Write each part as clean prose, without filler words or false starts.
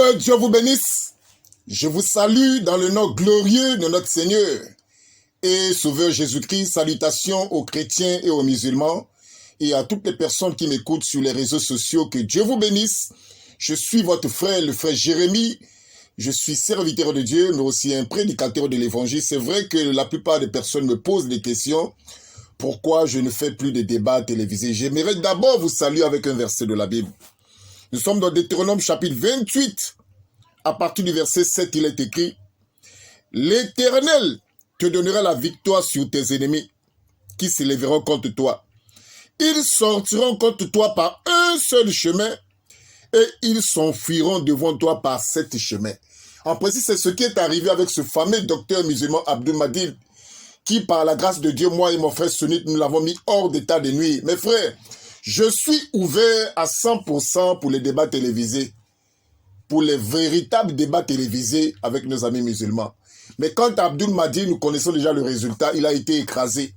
Que Dieu vous bénisse. Je vous salue dans le nom glorieux de notre Seigneur et Sauveur Jésus-Christ. Salutations aux chrétiens et aux musulmans et à toutes les personnes qui m'écoutent sur les réseaux sociaux. Que Dieu vous bénisse. Je suis votre frère, le frère Jérémie. Je suis serviteur de Dieu, mais aussi un prédicateur de l'évangile. C'est vrai que la plupart des personnes me posent des questions. Pourquoi je ne fais plus de débats télévisés? J'aimerais d'abord vous saluer avec un verset de la Bible. Nous sommes dans Deutéronome chapitre 28. À partir du verset 7, il est écrit « L'Éternel te donnera la victoire sur tes ennemis qui s'élèveront contre toi. Ils sortiront contre toi par un seul chemin et ils s'enfuiront devant toi par 7 chemins. » En principe, c'est ce qui est arrivé avec ce fameux docteur musulman Abdul Mahdi qui, par la grâce de Dieu, moi et mon frère Sunnite, nous l'avons mis hors d'état de nuire. Mes frères, je suis ouvert à 100% pour les débats télévisés, pour les véritables débats télévisés avec nos amis musulmans. Mais quant à Abdul Mahdi, nous connaissons déjà le résultat, il a été écrasé.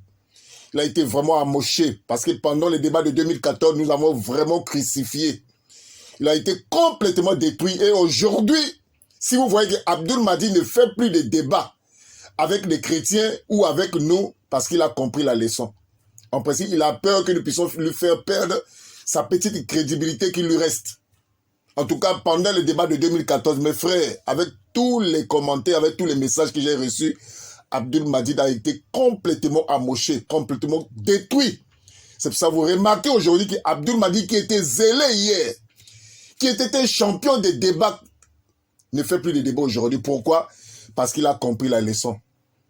Il a été vraiment amoché, parce que pendant les débats de 2014, nous l'avons vraiment crucifié. Il a été complètement détruit. Et aujourd'hui, si vous voyez qu'Abdul Mahdi ne fait plus de débats avec les chrétiens ou avec nous, parce qu'il a compris la leçon. En principe, il a peur que nous puissions lui faire perdre sa petite crédibilité qui lui reste. En tout cas, pendant le débat de 2014, mes frères, avec tous les commentaires, avec tous les messages que j'ai reçus, Abdul Mahdi a été complètement amoché, complètement détruit. C'est pour ça que vous remarquez aujourd'hui qu'Abdul Mahdi, qui était zélé hier, qui était un champion des débats, ne fait plus de débats aujourd'hui. Pourquoi? Parce qu'il a compris la leçon.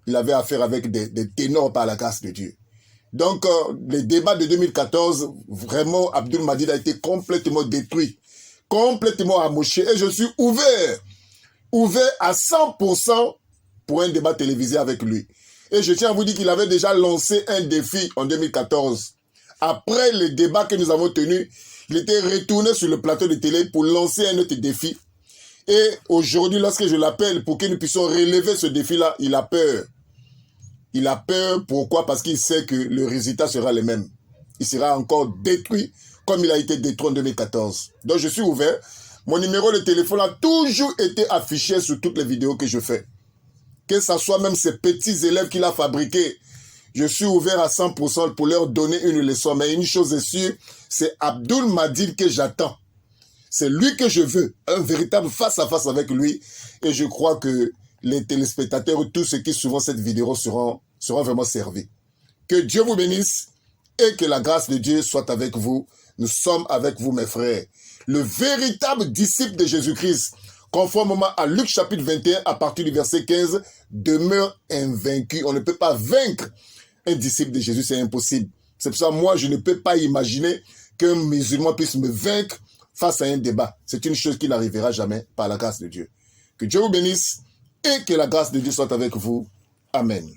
Il avait affaire avec des ténors par la grâce de Dieu. Donc, les débats de 2014, vraiment, Abdul Mahdi a été complètement détruit, complètement amoché. Et je suis ouvert à 100% pour un débat télévisé avec lui. Et je tiens à vous dire qu'il avait déjà lancé un défi en 2014. Après le débat que nous avons tenu, il était retourné sur le plateau de télé pour lancer un autre défi. Et aujourd'hui, lorsque je l'appelle pour que nous puissions relever ce défi-là, il a peur. Il a peur, pourquoi? Parce qu'il sait que le résultat sera le même. Il sera encore détruit comme il a été détruit en 2014. Donc je suis ouvert. Mon numéro de téléphone a toujours été affiché sur toutes les vidéos que je fais. Que ce soit même ces petits élèves qu'il a fabriqués. Je suis ouvert à 100% pour leur donner une leçon. Mais une chose est sûre, c'est Abdul Mahdi que j'attends. C'est lui que je veux. Un véritable face-à-face avec lui. Et je crois que les téléspectateurs, tous ceux qui suivront cette vidéo seront vraiment servis. Que Dieu vous bénisse et que la grâce de Dieu soit avec vous. Nous sommes avec vous, mes frères. Le véritable disciple de Jésus-Christ, conformément à Luc chapitre 21, à partir du verset 15, demeure invaincu. On ne peut pas vaincre un disciple de Jésus, c'est impossible. C'est pour ça que moi, je ne peux pas imaginer qu'un musulman puisse me vaincre face à un débat. C'est une chose qui n'arrivera jamais par la grâce de Dieu. Que Dieu vous bénisse et que la grâce de Dieu soit avec vous. Amen.